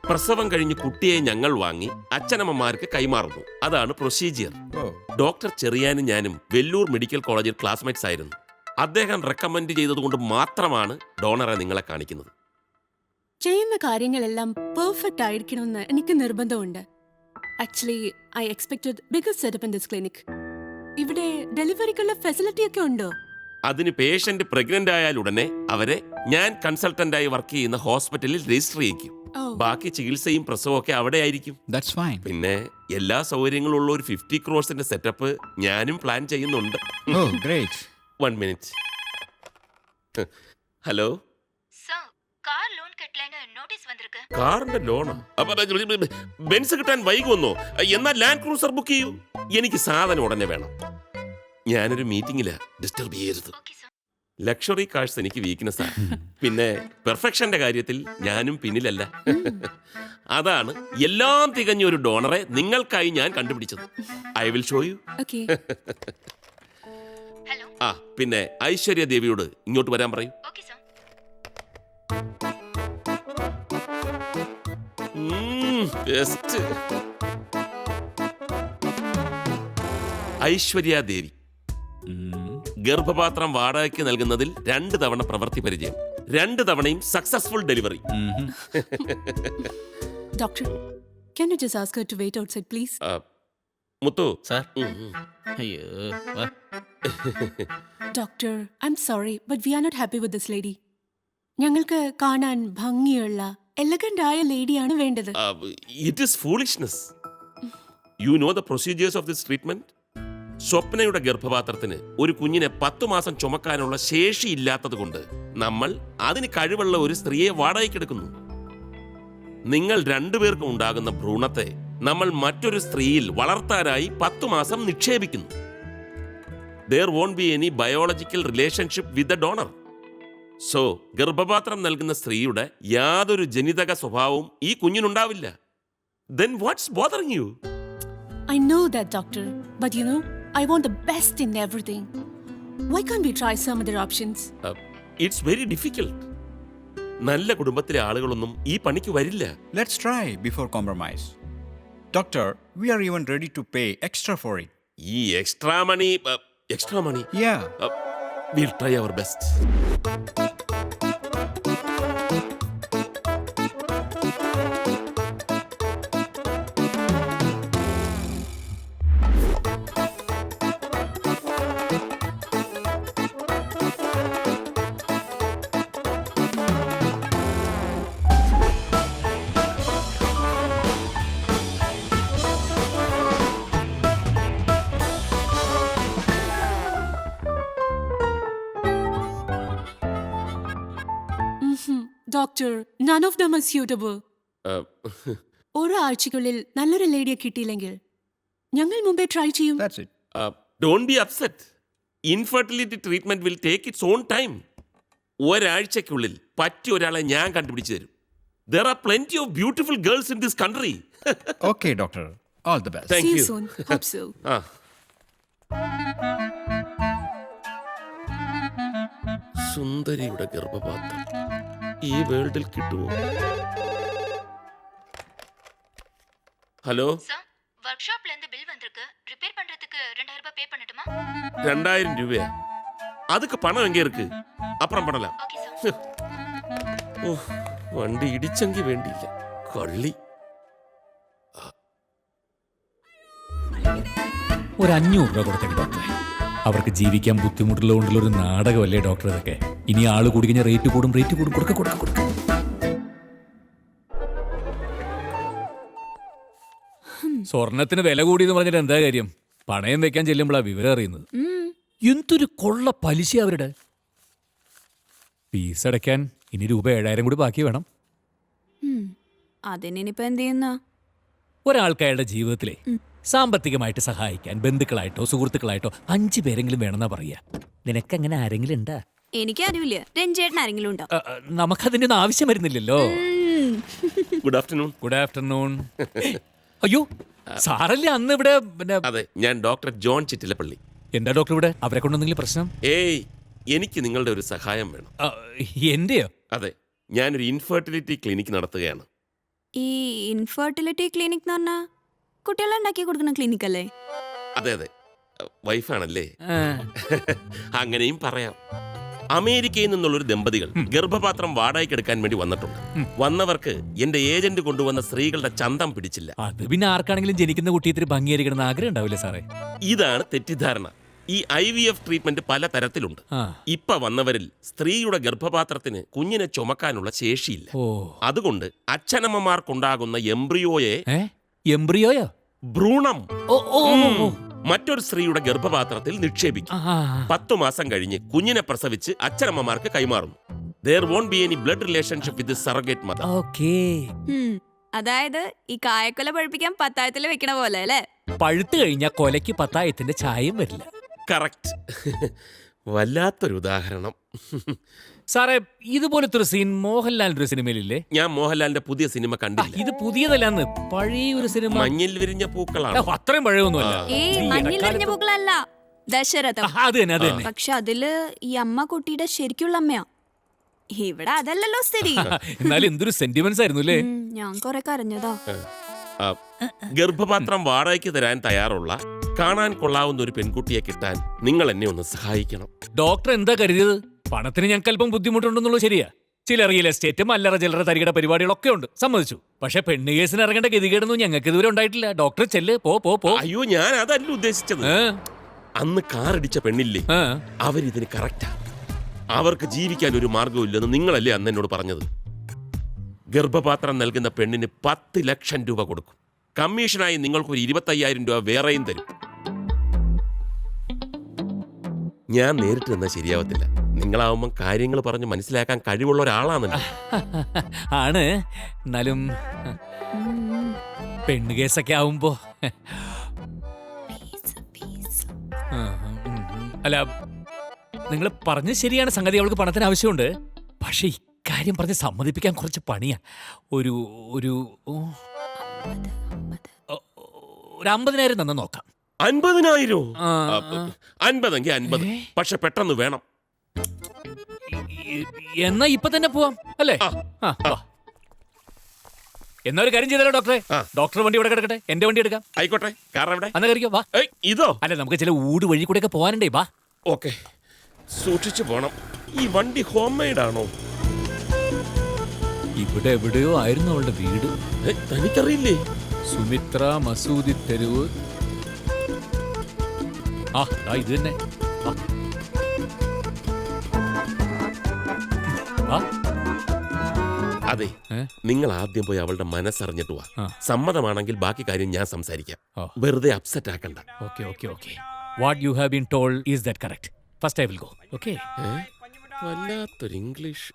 പ്രസവം കഴിഞ്ഞ് കുട്ടിയെ ഞങ്ങൾ വാങ്ങി അച്ഛനമ്മമാർക്ക് കൈമാറുന്നു. അതാണ് പ്രൊസീജിയർ. ഡോക്ടർ ചെറിയാനും ഞാനും വെല്ലൂർ മെഡിക്കൽ കോളേജിൽ ക്ലാസ്മേറ്റ്സ് ആയിരുന്നു. അദ്ദേഹം റെക്കമെൻഡ് ചെയ്തതുകൊണ്ട് മാത്രമാണ് ഡോണറെ നിങ്ങളെ കാണിക്കുന്നത്. ചെയ്യുന്ന കാര്യങ്ങളെല്ലാം പെർഫെക്റ്റ് ആയിരിക്കണമെന്ന് എനിക്ക് നിർബന്ധമുണ്ട്. Actually I expected bigger setup in this clinic. ഇവിടെ ഡെലിവറിക്കുള്ള ഫെസിലിറ്റി ഒക്കെ ഉണ്ടോ? അതിന് പേഷ്യന്റ് പ്രഗ്നന്റ് ആയാൽ ഉടനെ അവരെ ഞാൻ കൺസൾട്ടന്റായി വർക്ക് ചെയ്യുന്ന ഹോസ്പിറ്റലിൽ രജിസ്റ്റർ ചെയ്യിക്കും. ബാക്കി ചികിത്സയും പ്രസവവും ഒക്കെ അവിടെ ആയിരിക്കും. പിന്നെ എല്ലാ സൗകര്യങ്ങളും ഉള്ള ഒരു 50 crores സെറ്റപ്പ് ഞാനും പ്ലാൻ ചെയ്യുന്നുണ്ട്. 1 minute. ഹലോ, കാറിന്റെ ലോണോ? ബെൻസ് കിട്ടാൻ വൈകുമെന്നോ? എന്നാൽ ലാൻഡ് ക്രൂസർ ബുക്ക് ചെയ്യൂ. എനിക്ക് സാധനം ഉടനെ വേണം. ഞാനൊരു മീറ്റിംഗിലാ, ഡിസ്റ്റർബ് ചെയ്യരുത്. ലക്ഷറി കാഴ്സ് എനിക്ക് വീക്ക്നെസ്സാ. പിന്നെ പെർഫെക്ഷന്റെ കാര്യത്തിൽ ഞാനും പിന്നിലല്ല. അതാണ് എല്ലാം തികഞ്ഞ ഒരു ഡോണറെ നിങ്ങൾക്കായി ഞാൻ കണ്ടുപിടിച്ചത്. I will show you. ആ, പിന്നെ ഐശ്വര്യ ദേവിയോട് ഇങ്ങോട്ട് വരാൻ പറയൂ. ഐശ്വര്യ ദേവി ഗർഭപാത്രം വാടകയ്ക്ക് നൽകുന്നതിൽ 2 തവണ പ്രവൃത്തി പരിചയം, 2 തവണയും successful delivery. Doctor, can you just ask her to wait outside, please? Muthu sir. അയ്യോ. Doctor, I'm sorry, but we are not happy with this lady. ഞങ്ങൾക്ക് കാണാൻ ഭംഗിയുള്ള എലഗന്റ് ആയ ലേഡിയാണ് വേണ്ടത്. It is foolishness. You know the procedures of this treatment. സ്വപ്നയുടെ ഗർഭപാത്രത്തിന് ഒരു കുഞ്ഞിനെ 10 മാസം ചുമക്കാനുള്ള ശേഷിയില്ലാത്തത് കൊണ്ട് നമ്മൾ അതിന് കഴിവുള്ള ഒരു സ്ത്രീയെ വാടകയ്ക്കെടുക്കുന്നു. നിങ്ങൾ 2 പേർക്കും ഉണ്ടാകുന്ന ഭ്രൂണത്തെ നമ്മൾ മറ്റൊരു സ്ത്രീയിൽ വളർത്താനായി 10 മാസം നിക്ഷേപിക്കുന്നു. There won't be any biological relationship with the donor. So ഗർഭപാത്രം നൽകുന്ന സ്ത്രീയുടെ യാതൊരു ജനിതക സ്വഭാവവും ഈ കുഞ്ഞിനുണ്ടാവില്ല. Then what's bothering you? I know that, doctor, but you know, I want the best in everything. Why can't we try some other options? It's very difficult. നല്ല കുടുംബത്തിലെ ആളുകളൊന്നും ഈ പണിക്ക് വരില്ല. Let's try before compromise. Doctor, we are even ready to pay extra for it. ഈ extra money Yeah. We'll try our best. Doctor, none of them are suitable. ഒരാഴ്ചക്കുള്ളിൽ നല്ലൊരു ലേഡിയെ കിട്ടിയില്ലെങ്കിൽ ഞങ്ങൾ മുമ്പേ ട്രൈ ചെയ്യും. That's it. Don't be upset. Infertility treatment will take its own time. ഒരാഴ്ചക്കുള്ളിൽ പറ്റിയ ഒരാളെ ഞാൻ കണ്ടുപിടിച്ചു തരും. There are plenty of beautiful girls in this country. Okay, doctor. All the best. Thank See you. you soon. Hope so. സുന്ദരിയുടെ ഗർഭപാത്രം ഈ വേൾഡിൽ കിട്ടുമോ? ഹലോ, വർക്ക്ഷോപ്ல இருந்து பில் வந்திருக்கு. ரிப்பேர் பண்றதுக்கு 2000 ரூபாய் பே பண்ணட்டுமா? 2000 രൂപയാ? அதுக்கு பணம் எங்க இருக்கு? அப்புறம் பண்ணலாம். Okay sir. ഓ, വണ്ടി ഇടിച്ചെങ്കിൽ വേണ്ടിയില്ല. കള്ളി. ഒരു 500 രൂപ കൊടുത്തേക്ക് ഡോക്ടറെ. അവർക്ക് ജീവിക്കാൻ ബുദ്ധിമുട്ടുള്ളതുകൊണ്ടുള്ള ഒരു നാടകമല്ലേ ഡോക്ടർ ഇതൊക്കെ. ഇനി ആള് കൂടി കഴിഞ്ഞാൽ റേറ്റ് കൂടും. കൊടുക്ക. സ്വർണത്തിന് വില കൂടിയെന്ന് പറഞ്ഞിട്ട് എന്താ കാര്യം? പണയം വെക്കാൻ ചെല്ലുമ്പോഴാ വിവരം അറിയുന്നത്. എന്തൊരു കൊള്ള പലിശ അവരുടെ. ഫീസ് അടയ്ക്കാൻ ഇനി രൂപ 7000 കൂടി ബാക്കി വേണം. അതിനിപ്പോ എന്ത് ചെയ്യുന്ന? ഒരാൾക്ക് അയാളുടെ ജീവിതത്തിലെ സാമ്പത്തികമായിട്ട് സഹായിക്കാൻ ബന്ധുക്കളായിട്ടോ സുഹൃത്തുക്കളായിട്ടോ 5 പേരെങ്കിലും വേണമെന്നാ പറയാ. നിനക്കങ്ങനെ ആരെങ്കിലും ഉണ്ടാ? എനിക്കാരുമില്ല. രഞ്ജേട്ടൻ ആരെങ്കിലും ഉണ്ടോ? നമുക്കതിന്റെ ഒന്നും ആവശ്യം വരുന്നില്ലല്ലോ. Good afternoon. അയ്യോ, സാറല്ലേ അന്ന് ഇവിടെ? അതെ, ഞാൻ ഡോക്ടർ ജോൺ ചിറ്റിലപ്പള്ളി. എന്താ ഡോക്ടർ ഇവിടെ? അവരെ കൊണ്ടെന്തെങ്കിലും പ്രശ്നം? ഏയ്, എനിക്ക് നിങ്ങളുടെ ഒരു സഹായം വേണം. എന്റെയോ? അതെ, ഞാനൊരു ഇൻഫെർട്ടിലിറ്റി ക്ലിനിക്ക് നടത്തുകയാണ്. ഈ ഇൻഫെർട്ടിലിറ്റി ക്ലിനിക് എന്ന് പറഞ്ഞാൽ കുട്ടികളെ ഉണ്ടാക്കി കൊടുക്കുന്ന ക്ലിനിക് അല്ലേ? അതെ അതെ, വൈഫാണല്ലേ? ആ, അങ്ങനെയും പറയാം. അമേരിക്കയിൽ നിന്നുള്ളൊരു ദമ്പതികൾ ഗർഭപാത്രം വാടകയ്ക്ക് എടുക്കാൻ വേണ്ടി വന്നിട്ടുണ്ട്. വന്നവർക്ക് എന്റെ ഏജന്റ് കൊണ്ടുവന്ന സ്ത്രീകളുടെ ചന്തം പിടിച്ചില്ല. അത് പിന്നെ ആർക്കാണെങ്കിലും ജനിക്കുന്ന കുട്ടി ഇത്തിരി ഭംഗിയായിരിക്കണം എന്ന് ആഗ്രഹം ഉണ്ടാവില്ലേ സാറേ? ഇതാണ് തെറ്റിദ്ധാരണ. ഈ IVF ട്രീറ്റ്മെന്റ് പല തരത്തിലുണ്ട്. ആ. ഇപ്പൊ വന്നവരിൽ സ്ത്രീയുടെ ഗർഭപാത്രത്തിന് കുഞ്ഞിനെ ചുമക്കാനുള്ള ശേഷിയില്ല. ഓ, അതുകൊണ്ട് അച്ഛനമ്മമാർക്കുണ്ടാകുന്ന എംബ്രിയോയെ ഏ എംബ്രിയോയോ? ഭ്രൂണം ഓ ഓ ഓ, ഓ. മറ്റൊരു സ്ത്രീയുടെ ഗർഭപാത്രത്തിൽ നിക്ഷേപിക്കും. ആ, 10 മാസം കഴിഞ്ഞ് കുഞ്ഞിനെ പ്രസവിച്ച് അച്ഛനമ്മമാർക്ക് കൈമാറുന്നു. There won't be any blood relationship with the surrogate mother. Okay. അതായത് ഈ കായക്കൊല പഴുപ്പിക്കാൻ പത്തായത്തിൽ വെക്കണ പോലെ അല്ലേ? പഴുത്ത് കഴിഞ്ഞാൽ കൊലയ്ക്ക് പത്തായത്തിന്റെ ചായയും വരില്ല. കറക്റ്റ്. വല്ലാത്തൊരു ഉദാഹരണം. സാറേ, ഇതുപോലത്തെ ഒരു സീൻ മോഹൻലാലിന്റെ ഒരു സിനിമയിലില്ലേ? ഞാൻ മോഹൻലാലിന്റെ പുതിയ സിനിമ കണ്ടില്ല. ഇത് പുതിയതല്ലാന്ന്, പഴയ ഒരു സിനിമ. മഞ്ഞിൽ വിരിഞ്ഞ പൂക്കളാണ്. അത്രയും പഴയൊന്നുമല്ല. ഏയ്, മഞ്ഞിൽ വിരിഞ്ഞ പൂക്കളല്ല, ദശരഥം. അത് തന്നെ, അത് തന്നെ. പക്ഷെ അതില് ഈ അമ്മ കുട്ടിയുടെ ശരിക്കുള്ള അമ്മയാ. ഇവിടെ അതല്ലല്ലോ സ്ഥിതി. എന്നാലും എന്തൊരു സെന്റിമെന്റ്സ് ആയിരുന്നു അല്ലേ? ഞാൻ കൊറേ കരഞ്ഞതാ. ആ, ഗർഭപാത്രം വാടകയ്ക്ക് തരാൻ തയ്യാറുള്ള കാണാൻ കൊള്ളാവുന്ന ഒരു പെൺകുട്ടിയെ കിട്ടാൻ നിങ്ങൾ എന്നെ ഒന്ന് സഹായിക്കണം. ഡോക്ടർ എന്താ കരുതിയത്? പണത്തിന് ഞങ്ങൾക്ക് അല്പം ബുദ്ധിമുട്ടുണ്ടെന്നുള്ളത് ശരിയാ. ചില റിയൽ എസ്റ്റേറ്റും അല്ലറ ചില്ലറ തരികട പരിപാടികളൊക്കെ ഉണ്ട്, സമ്മതിച്ചു. പക്ഷെ പെണ്ണ് കേസിന് ഇറങ്ങേണ്ട ഗതികേടൊന്നും ഞങ്ങൾക്ക് ഇതുവരെ ഉണ്ടായിട്ടില്ല. ഡോക്ടർ ചെല്ല്, പോ പോ പോ. അയ്യോ, ഞാൻ അതല്ല ഉദ്ദേശിച്ചത്. അന്ന് കാറടിച്ച പെണ്ണില്ലേ, അവരിതിന് കറക്റ്റാ. അവർക്ക് ജീവിക്കാൻ ഒരു മാർഗമില്ലെന്ന് നിങ്ങളല്ലേ അന്ന് എന്നോട് പറഞ്ഞത്. ഗർഭപാത്രം നൽകുന്ന പെണ്ണിന് 10 ലക്ഷം രൂപ കൊടുക്കും. കമ്മീഷനായി നിങ്ങൾക്കൊരു 25,000 രൂപ വേറെയും തരും. ഞാൻ നേരിട്ട് നിന്നാൽ ശരിയാവത്തില്ല. നിങ്ങളാവുമ്പം കാര്യങ്ങൾ പറഞ്ഞ് മനസ്സിലാക്കാൻ കഴിവുള്ള ഒരാളാണല്ലോ. ആണ്. എന്നാലും പെണ്ണ് കേസൊക്കെ ആവുമ്പോ അല്ല, നിങ്ങൾ പറഞ്ഞ ശരിയാണ്. സംഗതി അവൾക്ക് പണത്തിന് ആവശ്യമുണ്ട്. പക്ഷെ ഇക്കാര്യം പറഞ്ഞ് സമ്മതിപ്പിക്കാൻ കുറച്ച് പണിയാ. ഒരു 50,000 തന്നെ നോക്കാം. 50,000? 50 എങ്കിൽ 50. പക്ഷെ പെട്ടെന്ന് വേണം. എന്നാ ഇപ്പൊ തന്നെ പോവാം അല്ലേ? എന്നാ ഒരു കാര്യം ചെയ്താലോ ഡോക്ടറെ? ഡോക്ടർ വണ്ടി ഇവിടെ കിടക്കട്ടെ, എന്റെ വണ്ടി എടുക്കാം. ആയിക്കോട്ടെ, കാർ എവിടെ? അന്ന് കയറിക്കോ, വാ. ഇതോ? അല്ല, നമുക്ക് ചില ഊട് വഴി കൂടെ ഒക്കെ പോകാനുണ്ടേ, വാ. ഓക്കെ, സൂക്ഷിച്ചു പോണം. ഈ വണ്ടി ഹോം മെയ്ഡ് ആണോ? ഇവിടെ എവിടെയോ ആയിരുന്നു അവളുടെ വീട്. തനിക്കറിയില്ലേ? സുമിത്ര മസൂദി തെരുവ്. ഇത് തന്നെ. അതെ, നിങ്ങൾ ആദ്യം പോയി അവളുടെ മനസ്സറിഞ്ഞിട്ട് വാ. സമ്മതമാണെങ്കിൽ ബാക്കി കാര്യം ഞാൻ സംസാരിക്കാം. വെറുതെ അപ്സെറ്റ് ആക്കണ്ട. Okay okay okay. What you have been told is that correct? First I will go. Okay. വല്ലാത്തൊരു ഇംഗ്ലീഷ്.